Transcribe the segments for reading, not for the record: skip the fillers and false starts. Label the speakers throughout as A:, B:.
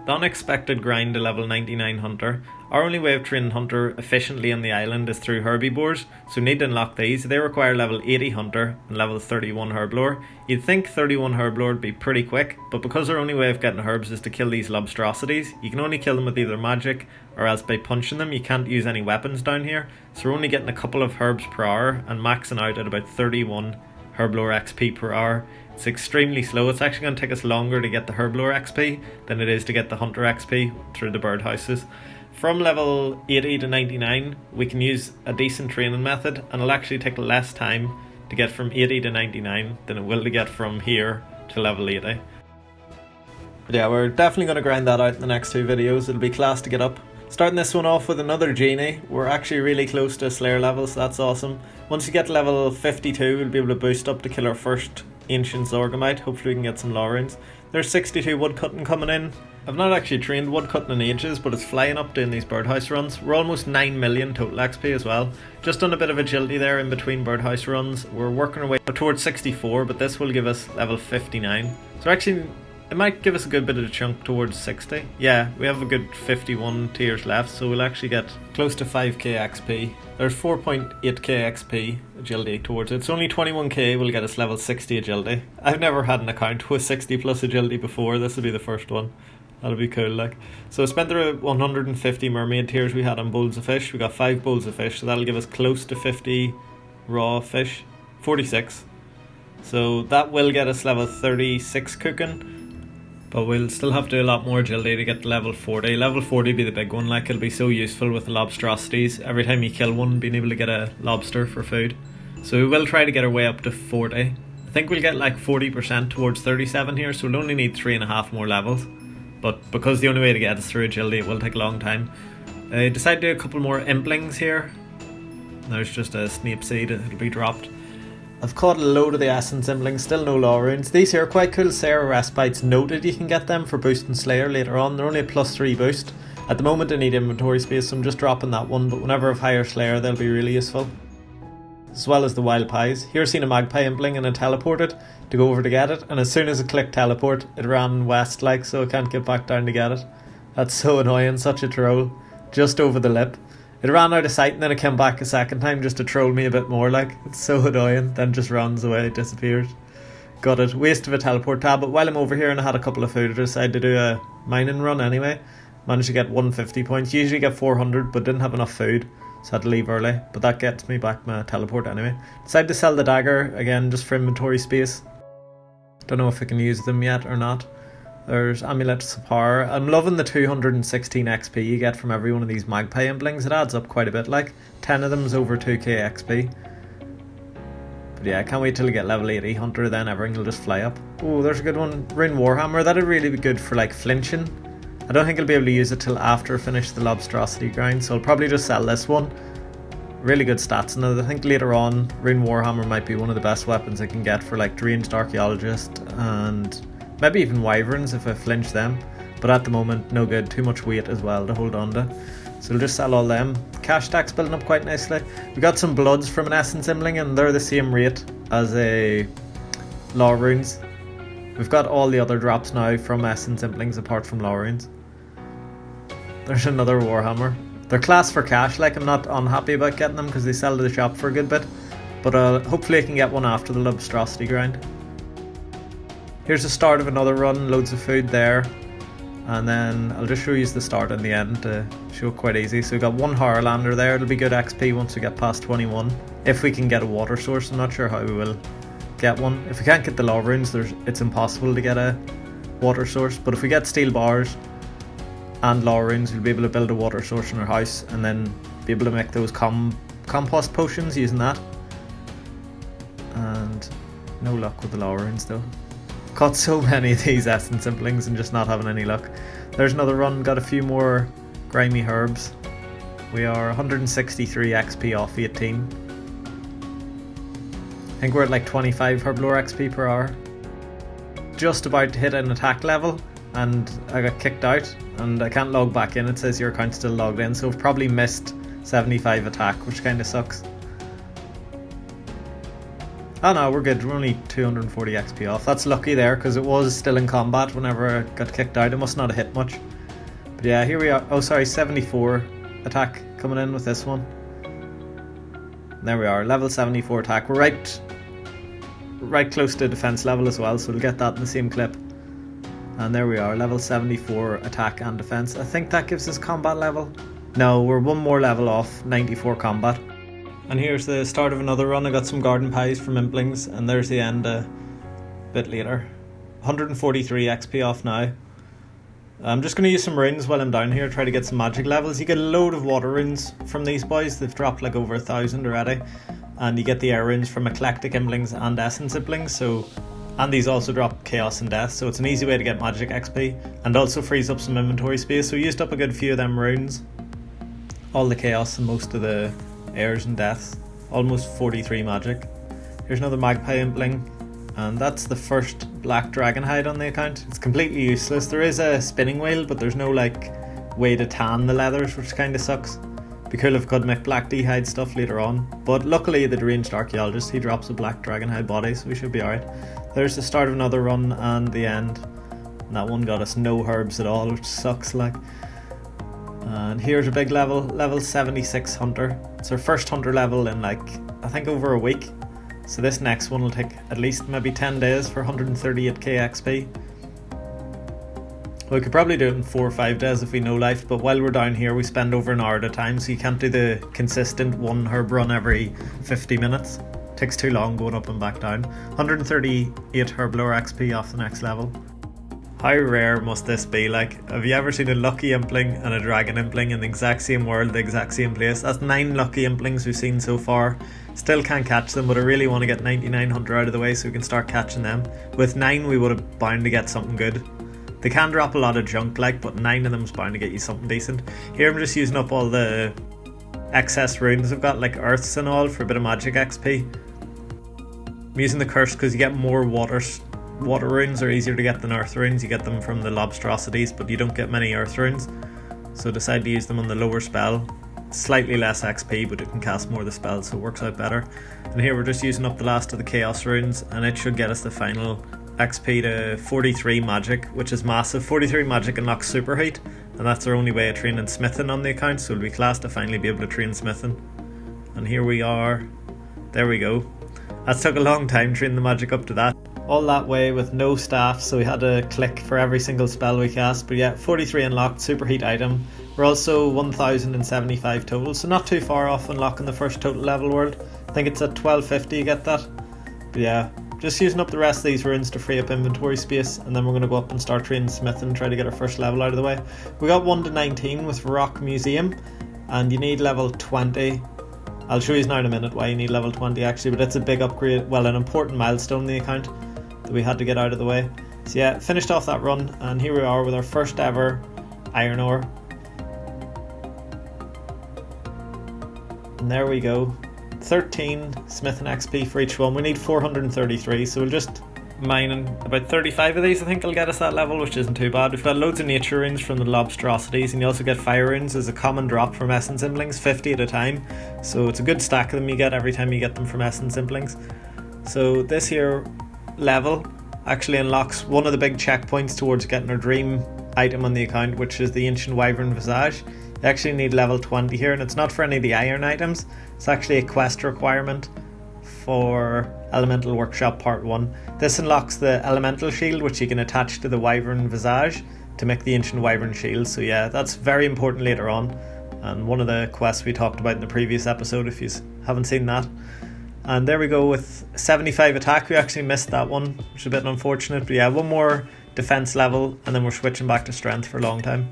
A: The unexpected grind to level 99 Hunter. Our only way of training Hunter efficiently on the island is through herbivores, so we need to unlock these. They require level 80 Hunter and level 31 Herblore. You'd think 31 Herblore would be pretty quick, but because our only way of getting herbs is to kill these lobstrosities, you can only kill them with either magic or else by punching them. You can't use any weapons down here, so we're only getting a couple of herbs per hour and maxing out at about 31 Herblore XP per hour. It's extremely slow. It's actually going to take us longer to get the Herblore XP than it is to get the Hunter XP through the birdhouses. From level 80 to 99, we can use a decent training method, and it'll actually take less time to get from 80 to 99 than it will to get from here to level 80. But yeah, we're definitely going to grind that out in the next two videos. It'll be class to get up. Starting this one off with another Genie. We're actually really close to Slayer level, so that's awesome. Once we get to level 52, we'll be able to boost up to kill our first Ancient Zorgamite. Hopefully we can get some Laurens. There's 62 woodcutting coming in. I've not actually trained woodcutting in ages, but it's flying up doing these birdhouse runs. We're almost 9 million total XP as well. Just on a bit of agility there in between birdhouse runs. We're working our way up towards 64, but this will give us level 59. So actually, it might give us a good bit of a chunk towards 60. Yeah, we have a good 51 tiers left, so we'll actually get close to 5k XP. There's 4.8k XP agility towards it. It's only 21k will get us level 60 agility. I've never had an account with 60 plus agility before. This will be the first one. That'll be cool, like. So I spent the 150 mermaid tiers we had on bowls of fish. We got 5 bowls of fish, so that'll give us close to 50 raw fish. 46. So that will get us level 36 cooking. But we'll still have to do a lot more agility to get to level 40. Level 40 be the big one, like it'll be so useful with the lobstrosities. Every time you kill one, being able to get a lobster for food. So we will try to get our way up to 40. I think we'll get like 40% towards 37 here, so we'll only need 3.5 more levels. But because the only way to get us through agility, it will take a long time. I decided to do a couple more implings here. There's just a Snape seed, it'll be dropped. I've caught a load of the Essence Implings, still no Laurens. These here are quite cool. Sarah Respites noted you can get them for boosting Slayer later on. They're only a +3 boost. At the moment I need inventory space, so I'm just dropping that one, but whenever I have higher Slayer they'll be really useful. As well as the Wild Pies. Here I seen a Magpie Impling and I teleported to go over to get it, and as soon as I clicked teleport it ran west like, so I can't get back down to get it. That's so annoying, such a troll. Just over the lip. It ran out of sight and then it came back a second time just to troll me a bit more, like. It's so annoying. Then just runs away, disappears. Got it. Waste of a teleport tab, but while I'm over here and I had a couple of food, I decided to do a mining run anyway. Managed to get 150 points. Usually get 400, but didn't have enough food, so I had to leave early. But that gets me back my teleport anyway. Decided to sell the dagger, again, just for inventory space. Don't know if I can use them yet or not. There's Amulets of Power. I'm loving the 216 XP you get from every one of these Magpie Implings. It adds up quite a bit, like 10 of them is over 2k XP. But yeah, I can't wait till we get level 80 Hunter, then everything will just fly up. Oh, there's a good one. Rune Warhammer, that'd really be good for like flinching. I don't think I'll be able to use it till after I finish the Lobstrosity grind, so I'll probably just sell this one. Really good stats in it. I think later on Rune Warhammer might be one of the best weapons I can get for like Deranged Archaeologist and maybe even Wyverns if I flinch them, but at the moment no good, too much weight as well to hold on to, so we'll just sell all them. Cash stack's building up quite nicely. We got some bloods from an Essence Imling and they're the same rate as a Law Runes. We've got all the other drops now from Essence Implings apart from Law Runes. There's another Warhammer. They're class for cash, like I'm not unhappy about getting them because they sell to the shop for a good bit, but hopefully I can get one after the Lobstrosity grind. Here's the start of another run, loads of food there, and then I'll just show you the start and the end to show it quite easy. So we got one Horrorlander there, it'll be good XP once we get past 21. If we can get a water source, I'm not sure how we will get one. If we can't get the Law Runes, it's impossible to get a water source, but if we get steel bars and Law Runes, we'll be able to build a water source in our house and then be able to make those compost potions using that. And no luck with the Law Runes though. Caught so many of these Essence Implings and just not having any luck. There's another run, got a few more grimy herbs. We are 163 XP off 18. I think we're at like 25 Herblore XP per hour. Just about to hit an attack level and I got kicked out and I can't log back in. It says your account's still logged in, so I've probably missed 75 attack, which kind of sucks. Oh no, we're good. We're only 240 XP off. That's lucky there because it was still in combat whenever I got kicked out. It must not have hit much. But yeah, here we are. Oh sorry, 74 attack coming in with this one. There we are, level 74 attack. We're right close to defense level as well, so we'll get that in the same clip. And there we are, level 74 attack and defense. I think that gives us combat level. No, we're one more level off 94 combat. And here's the start of another run. I got some garden pies from Implings, and there's the end a bit later. 143 XP off now. I'm just going to use some runes while I'm down here, try to get some magic levels. You get a load of water runes from these boys. They've dropped like over 1,000 already. And you get the air runes from Eclectic Implings and Essence Implings. And these also drop Chaos and Death, so it's an easy way to get magic XP. And also frees up some inventory space, so we used up a good few of them runes. All the Chaos and most of the airs and deaths. Almost 43 magic. Here's another Magpie Impling. And that's the first black dragon hide on the account. It's completely useless. There is a spinning wheel, but there's no like way to tan the leathers, which kind of sucks. Be cool if I could make black D-hide stuff later on. But luckily the deranged archaeologist, he drops a black dragon hide body, so we should be alright. There's the start of another run and the end. And that one got us no herbs at all, which sucks like. And here's a big level 76 hunter. It's our first hunter level in like, I think over a week. So this next one will take at least maybe 10 days for 138k XP. We could probably do it in 4 or 5 days if we know life, but while we're down here we spend over an hour at a time, so you can't do the consistent one herb run every 50 minutes. It takes too long going up and back down. 138 herb lore XP off the next level. How rare must this be? Like, have you ever seen a lucky impling and a dragon impling in the exact same world, the exact same place? That's 9 lucky implings we've seen so far. Still can't catch them, but I really want to get 99 hunter out of the way so we can start catching them. With 9 we would have bound to get something good. They can drop a lot of junk like, but 9 of them's bound to get you something decent. Here I'm just using up all the excess runes I've got, like earths and all, for a bit of magic XP. I'm using the curse because you get more water runes are easier to get than earth runes. You get them from the lobstrosities, but you don't get many earth runes, so decide to use them on the lower spell. Slightly less XP, but it can cast more of the spells, so it works out better. And here we're just using up the last of the chaos runes, and it should get us the final XP to 43 magic, which is massive. 43 magic unlocks superheat, and that's our only way of training smithing on the account, so it'll be class to finally be able to train smithing. And here we are. There we go. That took a long time training the magic up to that. All that way with no staff, so we had to click for every single spell we cast. But yeah, 43 unlocked, superheat item. We're also 1075 total, so not too far off unlocking the first total level world. I think it's at 1250 you get that. But yeah, just using up the rest of these runes to free up inventory space, and then we're going to go up and start training smith and try to get our first level out of the way. We got 1 to 19 with Rock Museum, and you need level 20. I'll show you now in a minute why you need level 20 actually, but it's a big upgrade, well, an important milestone in the account that we had to get out of the way. So yeah, finished off that run, and here we are with our first ever iron ore. And there we go, 13 smithing XP for each one. We need 433, so we'll just mine about 35 of these. I think will get us that level, which isn't too bad. We've got loads of nature runes from the lobstrosities, and you also get fire runes as a common drop from essence implings, 50 at a time, so it's a good stack of them you get every time you get them from essence implings. So this here level actually unlocks one of the big checkpoints towards getting our dream item on the account, which is the ancient wyvern visage. You actually need level 20 here, and it's not for any of the iron items. It's actually a quest requirement for Elemental Workshop Part 1. This unlocks the elemental shield, which you can attach to the wyvern visage to make the ancient wyvern shield. So yeah, that's very important later on, and one of the quests we talked about in the previous episode if you haven't seen that. And there we go with 75 attack. We actually missed that one, which is a bit unfortunate, but yeah, 1 more defense level and then we're switching back to strength for a long time.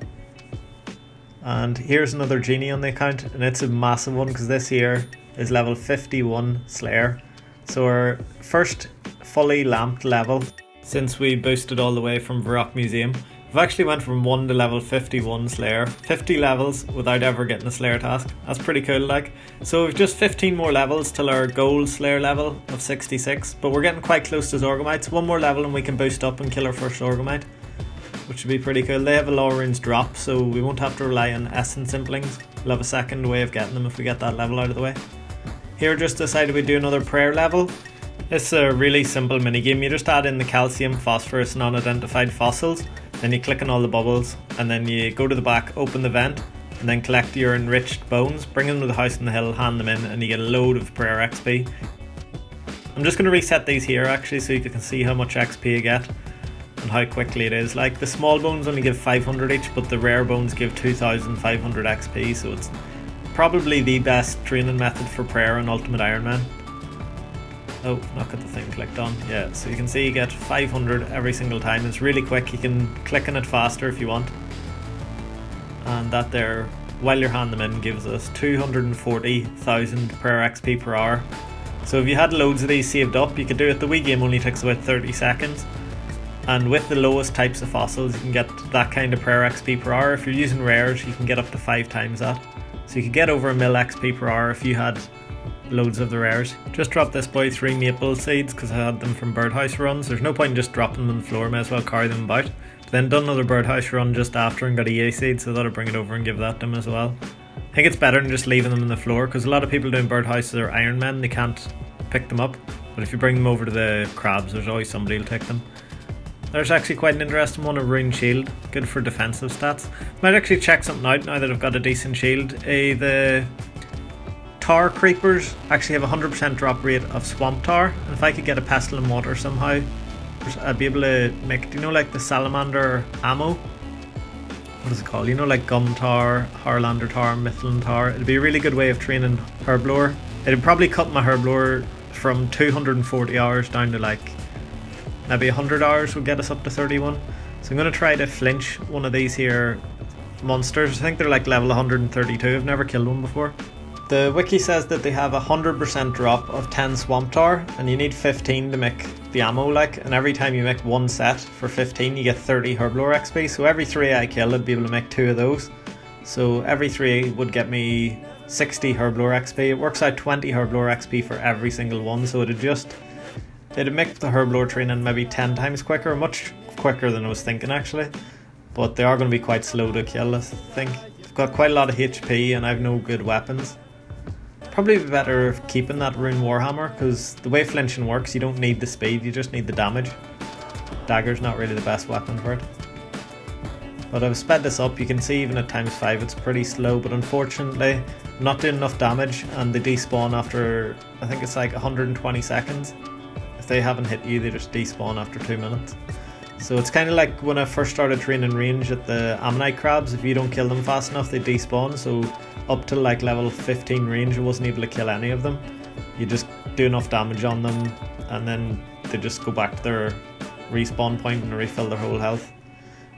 A: And here's another genie on the account, and it's a massive one because this here is level 51 Slayer. So our first fully lamped level since we boosted all the way from Varrock Museum. We've actually went from 1 to level 51 Slayer, 50 levels without ever getting a Slayer task. That's pretty cool like. So we've just 15 more levels till our gold Slayer level of 66, but we're getting quite close to Zorgomites. 1 more level and we can boost up and kill our first Zorgomite, which would be pretty cool. They have a law runes drop, so we won't have to rely on essence implings. We'll have a second way of getting them if we get that level out of the way. Here just decided we'd do another prayer level. It's a really simple minigame. You just add in the calcium, phosphorus and unidentified fossils. Then you click on all the bubbles, and then you go to the back, open the vent, and then collect your enriched bones, bring them to the house on the hill, hand them in, and you get a load of prayer XP. I'm just going to reset these here actually so you can see how much XP you get and how quickly it is. Like the small bones only give 500 each, but the rare bones give 2500 XP, so it's probably the best training method for prayer and Ultimate Ironman. Oh, not got the thing clicked on. Yeah, so you can see you get 500 every single time. It's really quick. You can click on it faster if you want. And that there, while you're handing them in, gives us 240,000 prayer XP per hour. So if you had loads of these saved up, you could do it. The wee game only takes about 30 seconds. And with the lowest types of fossils, you can get that kind of prayer XP per hour. If you're using rares, you can get up to 5 times that. So you could get over 1 mil XP per hour if you had loads of the rares. Just dropped this boy 3 maple seeds because I had them from birdhouse runs. There's no point in just dropping them on the floor, may as well carry them about. But then done another birdhouse run just after and got a EA seed, so I thought I'd bring it over and give that to them as well. I think it's better than just leaving them on the floor because a lot of people doing birdhouses are Ironmen, they can't pick them up. But if you bring them over to the crabs, there's always somebody who'll take them. There's actually quite an interesting one, a rune shield, good for defensive stats. Might actually check something out now that I've got a decent shield. The tar creepers actually have a 100% drop rate of swamp tar, and if I could get a pestle and water somehow, I'd be able to make, do you know, like the salamander ammo? What is it called? You know, like gum tar, Harlander tar, Mithlin tar. It'd be a really good way of training herblore. It'd probably cut my herblore from 240 hours down to like maybe 100 hours would get us up to 31. So I'm going to try to flinch one of these here monsters. I think they're like level 132. I've never killed one before. The wiki says that they have a 100% drop of 10 swamp tar, and you need 15 to make the ammo, like, and every time you make one set for 15 you get 30 herblore XP. So every 3 I kill I'd be able to make 2 of those. So every 3 would get me 60 herblore XP. It works out 20 herblore XP for every single one, so it'd make the herblore training maybe 10 times quicker, much quicker than I was thinking actually. But they are going to be quite slow to kill, I think. I've got quite a lot of HP and I have no good weapons. Probably better keeping that rune warhammer, because the way flinching works, you don't need the speed, you just need the damage. Dagger's not really the best weapon for it. But I've sped this up. You can see even at ×5 it's pretty slow, but unfortunately I'm not doing enough damage, and they despawn after, I think it's like 120 seconds. If they haven't hit you, they just despawn after 2 minutes. So it's kind of like when I first started training range at the ammonite crabs. If you don't kill them fast enough, they despawn. So up to like level 15 range, I wasn't able to kill any of them. You just do enough damage on them and then they just go back to their respawn point and refill their whole health.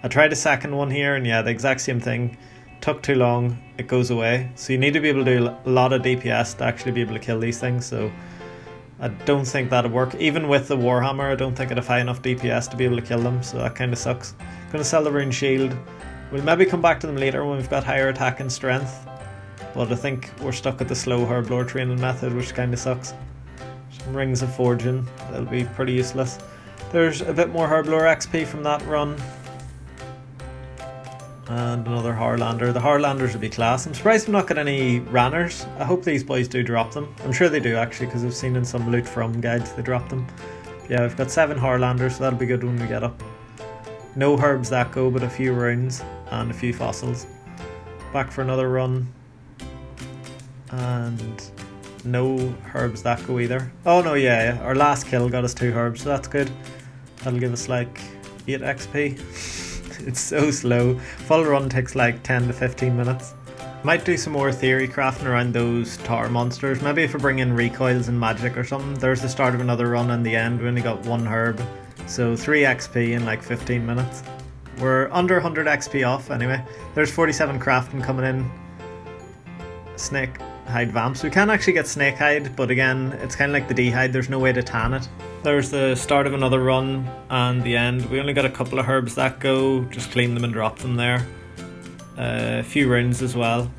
A: I tried a second one here, and yeah, the exact same thing. Took too long, it goes away. So you need to be able to do a lot of DPS to actually be able to kill these things. So I don't think that'll work. Even with the warhammer, I don't think I'd have high enough DPS to be able to kill them, so that kind of sucks. Gonna sell the rune shield. We'll maybe come back to them later when we've got higher attack and strength, but I think we're stuck at the slow herblore training method, which kind of sucks. Some rings of forging, that'll be pretty useless. There's a bit more herblore XP from that run. And another Harlander. The Harlanders would be class. I'm surprised we've not got any Ranners. I hope these boys do drop them. I'm sure they do actually, because I've seen in some loot from guides they drop them. Yeah, we've got 7 Harlanders, so that'll be good when we get up. No herbs that go, but a few runes and a few fossils. Back for another run. And no herbs that go either. Oh no, yeah, our last kill got us 2 herbs, so that's good. That'll give us like 8 XP. It's so slow. Full run takes like 10 to 15 minutes. Might do some more theory crafting around those tar monsters. Maybe if we bring in recoils and magic or something. There's the start of another run in the end. We only got 1 herb. So 3 XP in like 15 minutes. We're under 100 XP off anyway. There's 47 crafting coming in. Snake hide vamps. We can actually get snake hide, but again, it's kind of like the D-hide. There's no way to tan it. There's the start of another run and the end. We only got a couple of herbs that go. Just clean them and drop them there. A few runes as well.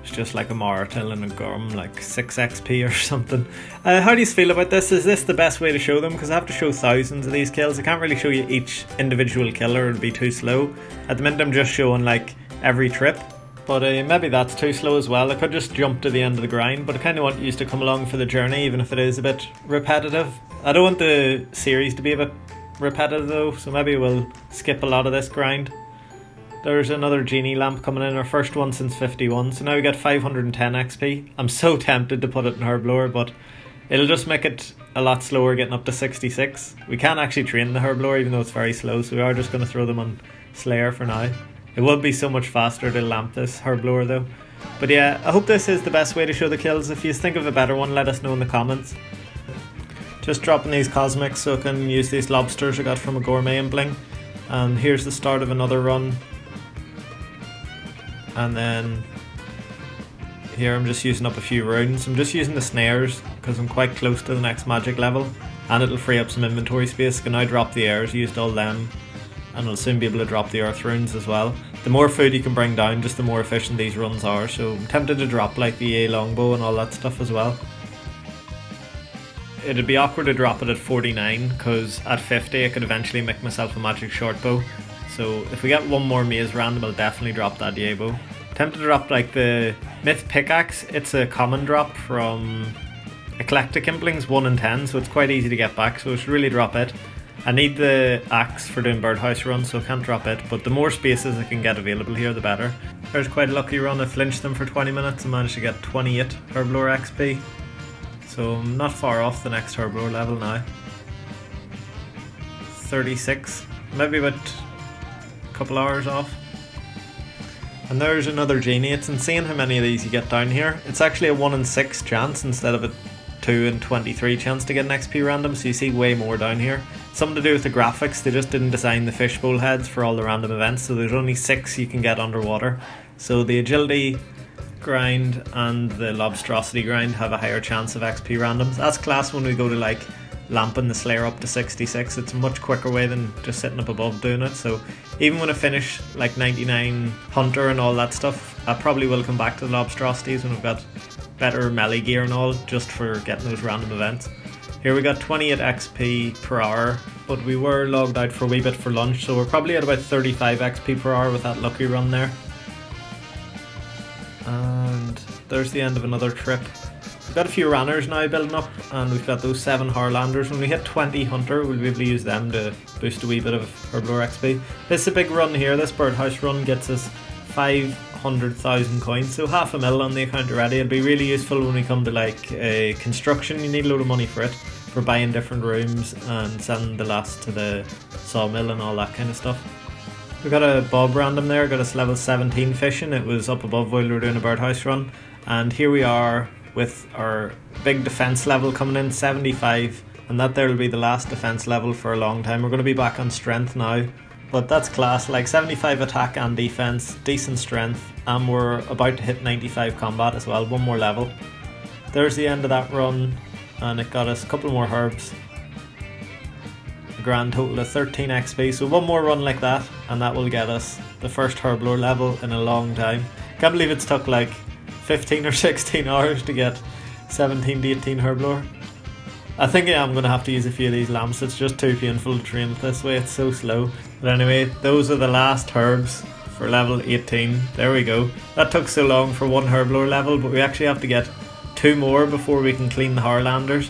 A: It's just like a Morytania and a Gurm, like 6 XP or something. How do you feel about this? Is this the best way to show them? Because I have to show thousands of these kills. I can't really show you each individual killer, it'd be too slow. At the minute I'm just showing like every trip. But maybe that's too slow as well. I could just jump to the end of the grind, but I kind of want you to come along for the journey, even if it is a bit repetitive. I don't want the series to be a bit repetitive though, so maybe we'll skip a lot of this grind. There's another genie lamp coming in, our first one since 51, so now we get 510 XP. I'm so tempted to put it in Herblower, but it'll just make it a lot slower getting up to 66. We can't actually train the Herblower even though it's very slow, so we are just going to throw them on Slayer for now. It would be so much faster to lamp this Herblower though. But yeah, I hope this is the best way to show the kills. If you think of a better one, let us know in the comments. Just dropping these cosmics so I can use these lobsters I got from a gourmet and bling. And here's the start of another run. And then here I'm just using up a few runes. I'm just using the snares because I'm quite close to the next magic level, and it'll free up some inventory space. I can now drop the airs, used all them, and I'll soon be able to drop the earth runes as well. The more food you can bring down, just the more efficient these runs are, so I'm tempted to drop like the EA longbow and all that stuff as well. It'd be awkward to drop it at 49 because at 50 I could eventually make myself a magic shortbow. So if we get one more maze random, I'll definitely drop that EA bow. Tempted to drop like the myth pickaxe. It's a common drop from Eclectic Implings 1 in 10, so it's quite easy to get back, so I should really drop it. I need the axe for doing birdhouse runs, so I can't drop it, but the more spaces I can get available here, the better. There's quite a lucky run. I flinched them for 20 minutes and managed to get 28 Herblower XP. So I'm not far off the next Herblower level now. 36, maybe about a couple hours off. And there's another genie. It's insane how many of these you get down here. It's actually a 1 in 6 chance instead of a 2 in 23 chance to get an XP random, so you see way more down here. Something to do with the graphics. They just didn't design the fishbowl heads for all the random events, so there's only 6 you can get underwater. So the agility grind and the lobstrosity grind have a higher chance of XP randoms. That's class when we go to like lamping the Slayer up to 66. It's a much quicker way than just sitting up above doing it. So even when I finish like 99 Hunter and all that stuff, I probably will come back to the lobstrosities when I've got better melee gear and all, just for getting those random events. Here we got 28 XP per hour, but we were logged out for a wee bit for lunch, so we're probably at about 35 XP per hour with that lucky run there. And there's the end of another trip. We've got a few runners now building up, and we've got those 7 Harlanders. When we hit 20 Hunter, we'll be able to use them to boost a wee bit of Herblower XP. This is a big run here. This birdhouse run gets us 500,000 coins, so half a mil on the account already. It'll be really useful when we come to like construction. You need a load of money for it, for buying different rooms and sending the last to the sawmill and all that kind of stuff. We got a bob random there, got us level 17 fishing. It was up above while we were doing a birdhouse run, and here we are with our big defense level coming in, 75, and that there will be the last defense level for a long time. We're going to be back on strength now, but that's class, like 75 attack and defense, decent strength, and we're about to hit 95 combat as well, one more level. There's the end of that run, and it got us a couple more herbs. A grand total of 13 XP, so one more run like that, and that will get us the first Herblower level in a long time. Can't believe it's took like 15 or 16 hours to get 17 to 18 Herblower. I think I'm going to have to use a few of these lamps. It's just too painful to train it this way. It's so slow. But anyway, those are the last herbs for level 18. There we go. That took so long for one Herblower level, but we actually have to get 2 more before we can clean the Harlanders.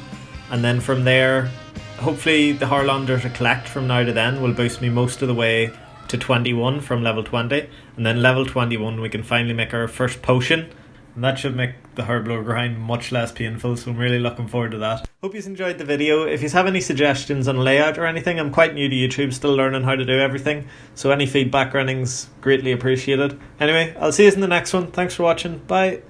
A: And then from there, hopefully the Harlanders I collect from now to then will boost me most of the way to 21 from level 20. And then level 21 we can finally make our first potion. And that should make the Herblower grind much less painful, so I'm really looking forward to that. Hope you enjoyed the video. If you have any suggestions on layout or anything, I'm quite new to YouTube, still learning how to do everything, so any feedback or anything's greatly appreciated. Anyway, I'll see you in the next one. Thanks for watching. Bye.